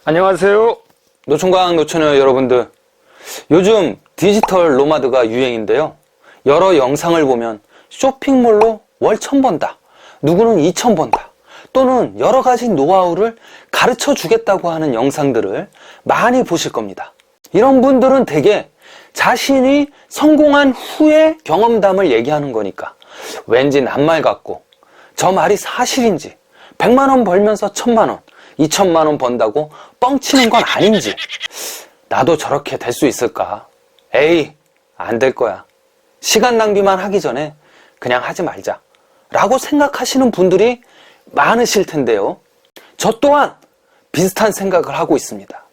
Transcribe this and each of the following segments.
안녕하세요. 노총각 노처녀 여러분들, 요즘 디지털 노마드가 유행인데요, 여러 영상을 보면 쇼핑몰로 월 1000 번다, 누구는 2000 번다, 또는 여러가지 노하우를 가르쳐 주겠다고 하는 영상들을 많이 보실 겁니다. 이런 분들은 대개 자신이 성공한 후의 경험담을 얘기하는 거니까 왠지 낱말 같고, 저 말이 사실인지 100만원 벌면서 1000만원 2천만원 번다고 뻥치는 건 아닌지, 나도 저렇게 될 수 있을까? 에이, 안 될 거야. 시간 낭비만 하기 전에 그냥 하지 말자 라고 생각하시는 분들이 많으실 텐데요, 저 또한 비슷한 생각을 하고 있습니다.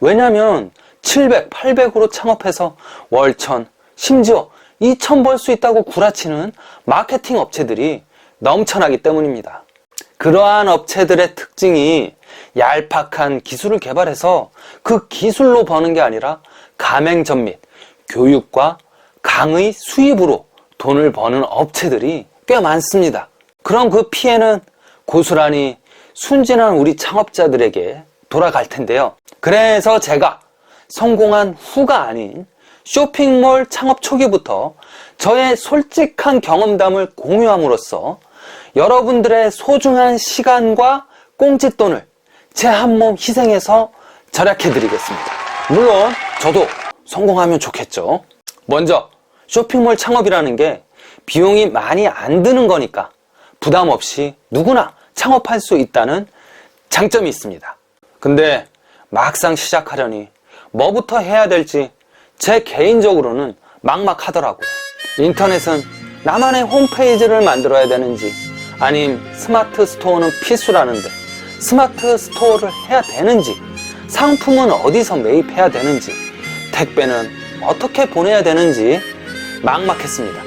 왜냐면 700, 800으로 창업해서 월 1000, 심지어 2000 벌 수 있다고 구라치는 마케팅 업체들이 넘쳐나기 때문입니다. 그러한 업체들의 특징이 얄팍한 기술을 개발해서 그 기술로 버는 게 아니라 가맹점 및 교육과 강의 수입으로 돈을 버는 업체들이 꽤 많습니다. 그럼 그 피해는 고스란히 순진한 우리 창업자들에게 돌아갈 텐데요, 그래서 제가 성공한 후가 아닌 쇼핑몰 창업 초기부터 저의 솔직한 경험담을 공유함으로써 여러분들의 소중한 시간과 꽁짓돈을 제 한 몸 희생해서 절약해 드리겠습니다. 물론 저도 성공하면 좋겠죠. 먼저 쇼핑몰 창업이라는 게 비용이 많이 안 드는 거니까 부담 없이 누구나 창업할 수 있다는 장점이 있습니다. 근데 막상 시작하려니 뭐부터 해야 될지 제 개인적으로는 막막하더라고요. 인터넷은 나만의 홈페이지를 만들어야 되는지, 아님 스마트 스토어는 필수라는데 스마트 스토어를 해야 되는지, 상품은 어디서 매입해야 되는지, 택배는 어떻게 보내야 되는지 막막했습니다.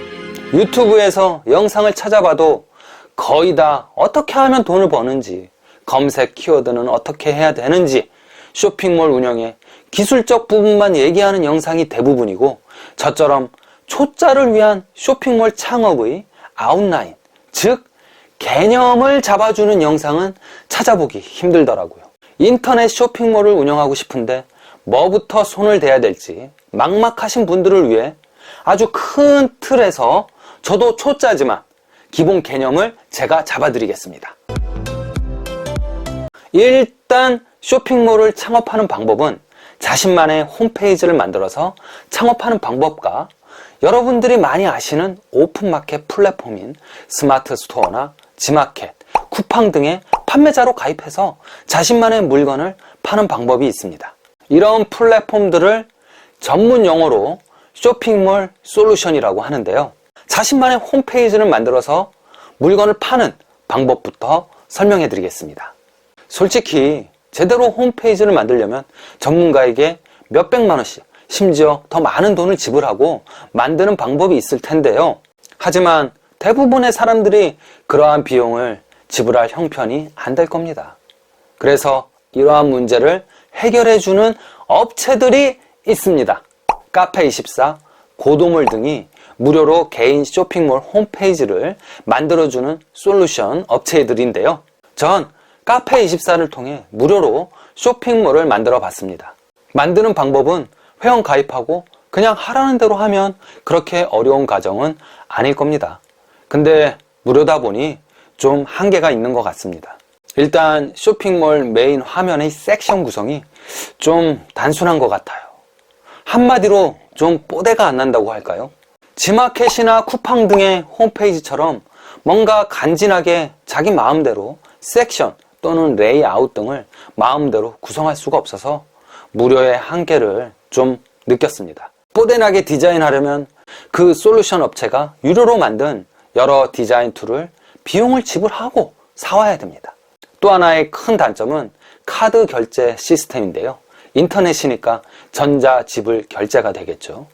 유튜브에서 영상을 찾아봐도 거의 다 어떻게 하면 돈을 버는지, 검색 키워드는 어떻게 해야 되는지, 쇼핑몰 운영의 기술적 부분만 얘기하는 영상이 대부분이고, 저처럼 초짜를 위한 쇼핑몰 창업의 아웃라인, 즉 개념을 잡아주는 영상은 찾아보기 힘들더라고요. 인터넷 쇼핑몰을 운영하고 싶은데 뭐부터 손을 대야 될지 막막하신 분들을 위해 아주 큰 틀에서 저도 초짜지만 기본 개념을 제가 잡아드리겠습니다. 일단 쇼핑몰을 창업하는 방법은 자신만의 홈페이지를 만들어서 창업하는 방법과 여러분들이 많이 아시는 오픈마켓 플랫폼인 스마트 스토어나 지마켓, 쿠팡 등의 판매자로 가입해서 자신만의 물건을 파는 방법이 있습니다. 이런 플랫폼들을 전문 용어로 쇼핑몰 솔루션이라고 하는데요, 자신만의 홈페이지를 만들어서 물건을 파는 방법부터 설명해 드리겠습니다. 솔직히 제대로 홈페이지를 만들려면 전문가에게 몇백만 원씩, 심지어 더 많은 돈을 지불하고 만드는 방법이 있을 텐데요, 하지만 대부분의 사람들이 그러한 비용을 지불할 형편이 안 될 겁니다. 그래서 이러한 문제를 해결해주는 업체들이 있습니다. 카페24, 고도몰 등이 무료로 개인 쇼핑몰 홈페이지를 만들어주는 솔루션 업체들인데요, 전 카페24를 통해 무료로 쇼핑몰을 만들어 봤습니다. 만드는 방법은 회원 가입하고 그냥 하라는 대로 하면 그렇게 어려운 과정은 아닐 겁니다. 근데 무료다 보니 좀 한계가 있는 것 같습니다. 일단 쇼핑몰 메인 화면의 섹션 구성이 좀 단순한 것 같아요. 한마디로 좀 뽀대가 안 난다고 할까요? 지마켓이나 쿠팡 등의 홈페이지처럼 뭔가 간지나게 자기 마음대로 섹션 또는 레이아웃 등을 마음대로 구성할 수가 없어서 무료의 한계를 좀 느꼈습니다. 뽀대나게 디자인하려면 그 솔루션 업체가 유료로 만든 여러 디자인 툴을 비용을 지불하고 사와야 됩니다. 또 하나의 큰 단점은 카드 결제 시스템인데요, 인터넷이니까 전자 지불 결제가 되겠죠.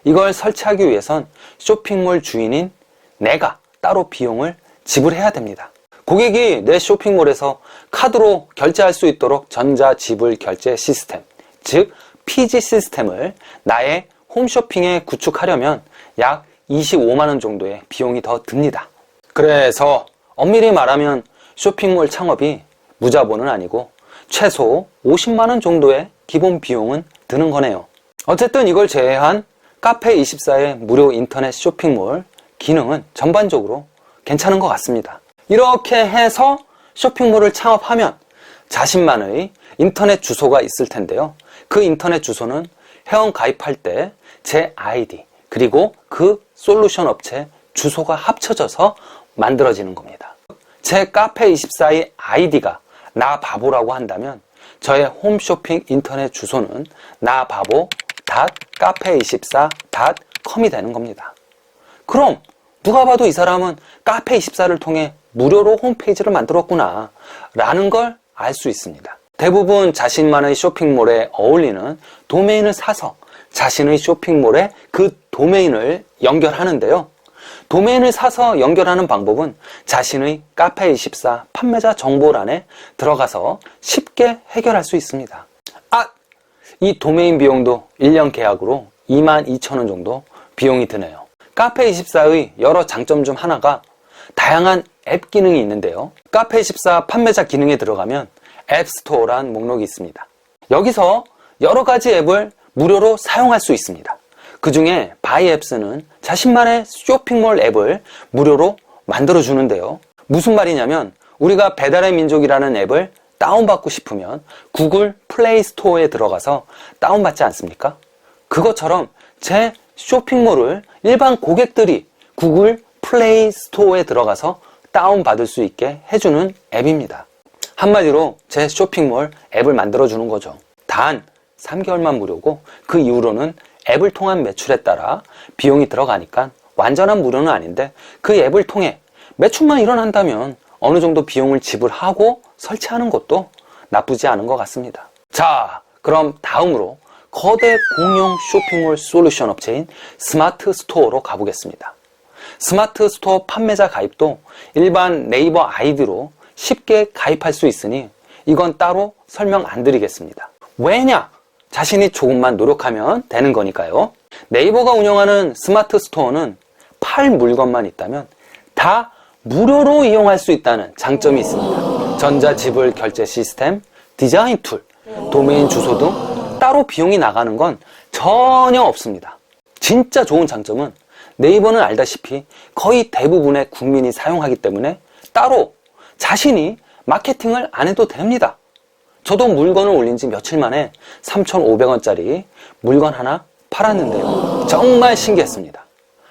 이걸 설치하기 위해선 쇼핑몰 주인인 내가 따로 비용을 지불해야 됩니다. 고객이 내 쇼핑몰에서 카드로 결제할 수 있도록 전자 지불 결제 시스템, 즉 PG 시스템을 나의 홈쇼핑에 구축하려면 약 25만원 정도의 비용이 더 듭니다. 그래서 엄밀히 말하면 쇼핑몰 창업이 무자본은 아니고 최소 50만원 정도의 기본 비용은 드는 거네요. 어쨌든 이걸 제외한 카페24의 무료 인터넷 쇼핑몰 기능은 전반적으로 괜찮은 것 같습니다. 이렇게 해서 쇼핑몰을 창업하면 자신만의 인터넷 주소가 있을 텐데요. 그 인터넷 주소는 회원 가입할 때 제 아이디 그리고 그 솔루션 업체 주소가 합쳐져서 만들어지는 겁니다. 제 카페24의 아이디가 나바보라고 한다면 저의 홈쇼핑 인터넷 주소는 naba보.cafe24.com이 되는 겁니다. 그럼 누가 봐도 이 사람은 카페24를 통해 무료로 홈페이지를 만들었구나 라는 걸 알 수 있습니다. 대부분 자신만의 쇼핑몰에 어울리는 도메인을 사서 자신의 쇼핑몰에 그 도메인을 연결하는데요. 도메인을 사서 연결하는 방법은 자신의 카페24 판매자 정보란에 들어가서 쉽게 해결할 수 있습니다. 이 도메인 비용도 1년 계약으로 22,000원 정도 비용이 드네요. 카페24의 여러 장점 중 하나가 다양한 앱 기능이 있는데요. 카페24 판매자 기능에 들어가면 앱스토어란 목록이 있습니다. 여기서 여러 가지 앱을 무료로 사용할 수 있습니다. 그 중에 바이앱스는 자신만의 쇼핑몰 앱을 무료로 만들어주는데요. 무슨 말이냐면 우리가 배달의 민족이라는 앱을 다운받고 싶으면 구글 플레이 스토어에 들어가서 다운받지 않습니까? 그것처럼 제 쇼핑몰을 일반 고객들이 구글 플레이 스토어에 들어가서 다운받을 수 있게 해주는 앱입니다. 한마디로 제 쇼핑몰 앱을 만들어주는 거죠. 단 3개월만 무료고 그 이후로는 앱을 통한 매출에 따라 비용이 들어가니까 완전한 무료는 아닌데 그 앱을 통해 매출만 일어난다면 어느 정도 비용을 지불하고 설치하는 것도 나쁘지 않은 것 같습니다. 자, 그럼 다음으로 거대 공용 쇼핑몰 솔루션 업체인 스마트 스토어로 가보겠습니다. 스마트 스토어 판매자 가입도 일반 네이버 아이디로 쉽게 가입할 수 있으니 이건 따로 설명 안 드리겠습니다. 왜냐? 자신이 조금만 노력하면 되는 거니까요. 네이버가 운영하는 스마트 스토어는 팔 물건만 있다면 다 무료로 이용할 수 있다는 장점이 있습니다. 전자지불 결제 시스템, 디자인 툴, 도메인 주소 등 따로 비용이 나가는 건 전혀 없습니다. 진짜 좋은 장점은 네이버는 알다시피 거의 대부분의 국민이 사용하기 때문에 따로 자신이 마케팅을 안 해도 됩니다. 저도 물건을 올린 지 며칠 만에 3,500원짜리 물건 하나 팔았는데요. 정말 신기했습니다.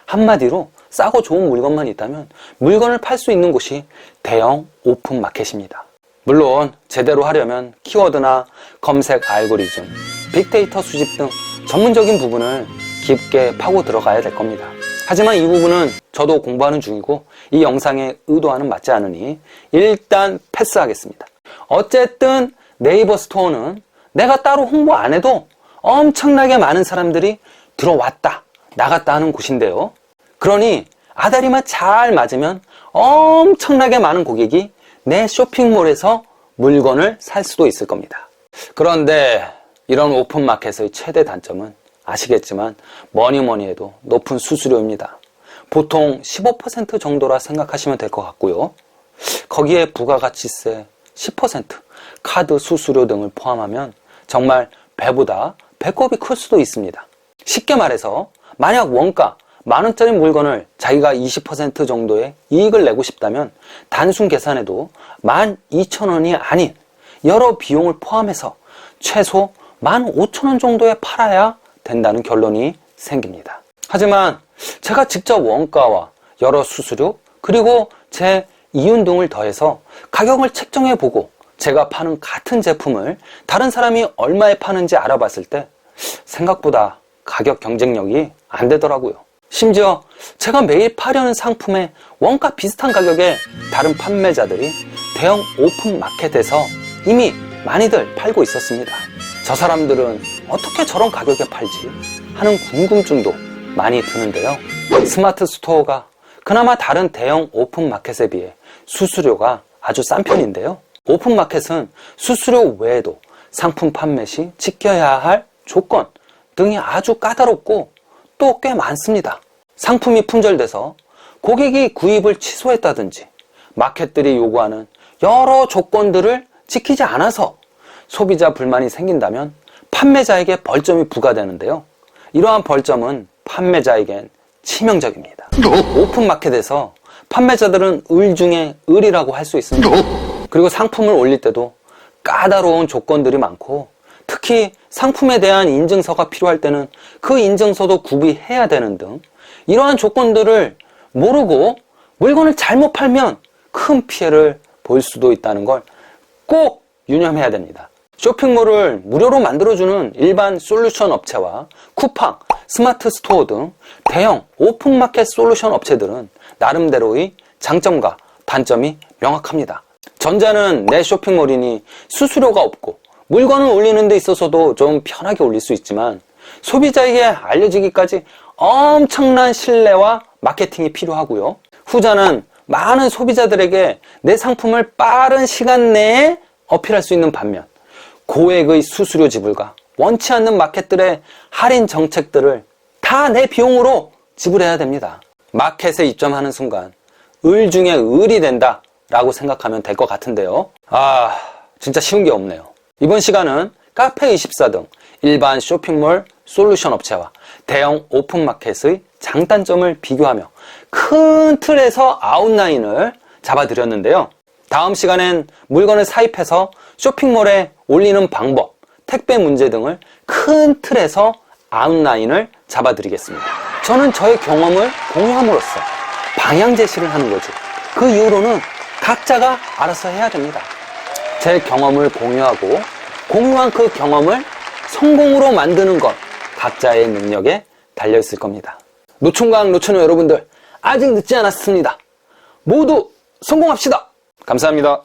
한마디로 싸고 좋은 물건만 있다면 물건을 팔 수 있는 곳이 대형 오픈 마켓입니다. 물론 제대로 하려면 키워드나 검색 알고리즘, 빅데이터 수집 등 전문적인 부분을 깊게 파고 들어가야 될 겁니다. 하지만 이 부분은 저도 공부하는 중이고 이 영상의 의도와는 맞지 않으니 일단 패스하겠습니다. 어쨌든 네이버 스토어는 내가 따로 홍보 안 해도 엄청나게 많은 사람들이 들어왔다 나갔다 하는 곳인데요. 그러니 아다리만 잘 맞으면 엄청나게 많은 고객이 내 쇼핑몰에서 물건을 살 수도 있을 겁니다. 그런데 이런 오픈마켓의 최대 단점은 아시겠지만 뭐니 해도 높은 수수료입니다. 보통 15% 정도라 생각하시면 될 것 같고요. 거기에 부가가치세 10%, 카드 수수료 등을 포함하면 정말 배보다 배꼽이 클 수도 있습니다. 쉽게 말해서 만약 원가 만원짜리 물건을 자기가 20% 정도의 이익을 내고 싶다면 단순 계산해도 12,000원이 아닌 여러 비용을 포함해서 최소 15,000원 정도에 팔아야 된다는 결론이 생깁니다. 하지만 제가 직접 원가와 여러 수수료 그리고 제 이윤 등을 더해서 가격을 책정해보고 제가 파는 같은 제품을 다른 사람이 얼마에 파는지 알아봤을 때 생각보다 가격 경쟁력이 안 되더라고요. 심지어 제가 매일 파려는 상품의 원가 비슷한 가격에 다른 판매자들이 대형 오픈 마켓에서 이미 많이들 팔고 있었습니다. 저 사람들은 어떻게 저런 가격에 팔지 하는 궁금증도 많이 드는데요. 스마트 스토어가 그나마 다른 대형 오픈 마켓에 비해 수수료가 아주 싼 편인데요. 오픈 마켓은 수수료 외에도 상품 판매 시 지켜야 할 조건 등이 아주 까다롭고 또 꽤 많습니다. 상품이 품절돼서 고객이 구입을 취소했다든지 마켓들이 요구하는 여러 조건들을 지키지 않아서 소비자 불만이 생긴다면 판매자에게 벌점이 부과되는데요. 이러한 벌점은 판매자에겐 치명적입니다. 오픈마켓에서 판매자들은 을 중에 을이라고 할 수 있습니다. 그리고 상품을 올릴 때도 까다로운 조건들이 많고, 특히 상품에 대한 인증서가 필요할 때는 그 인증서도 구비해야 되는 등 이러한 조건들을 모르고 물건을 잘못 팔면 큰 피해를 볼 수도 있다는 걸 꼭 유념해야 됩니다. 쇼핑몰을 무료로 만들어주는 일반 솔루션 업체와 쿠팡, 스마트 스토어 등 대형 오픈마켓 솔루션 업체들은 나름대로의 장점과 단점이 명확합니다. 전자는 내 쇼핑몰이니 수수료가 없고 물건을 올리는 데 있어서도 좀 편하게 올릴 수 있지만, 소비자에게 알려지기까지 엄청난 신뢰와 마케팅이 필요하고요. 후자는 많은 소비자들에게 내 상품을 빠른 시간 내에 어필할 수 있는 반면, 고액의 수수료 지불과 원치 않는 마켓들의 할인 정책들을 다 내 비용으로 지불해야 됩니다. 마켓에 입점하는 순간 을 중에 을이 된다 라고 생각하면 될 것 같은데요. 진짜 쉬운 게 없네요. 이번 시간은 카페24 등 일반 쇼핑몰 솔루션 업체와 대형 오픈마켓의 장단점을 비교하며 큰 틀에서 아웃라인을 잡아드렸는데요. 다음 시간엔 물건을 사입해서 쇼핑몰에 올리는 방법, 택배 문제 등을 큰 틀에서 아웃라인을 잡아드리겠습니다. 저는 저의 경험을 공유함으로써 방향 제시를 하는 거죠. 그 이후로는 각자가 알아서 해야 됩니다. 제 경험을 공유하고 공유한 그 경험을 성공으로 만드는 것, 각자의 능력에 달려있을 겁니다. 노총각 노처녀 여러분들, 아직 늦지 않았습니다. 모두 성공합시다. 감사합니다.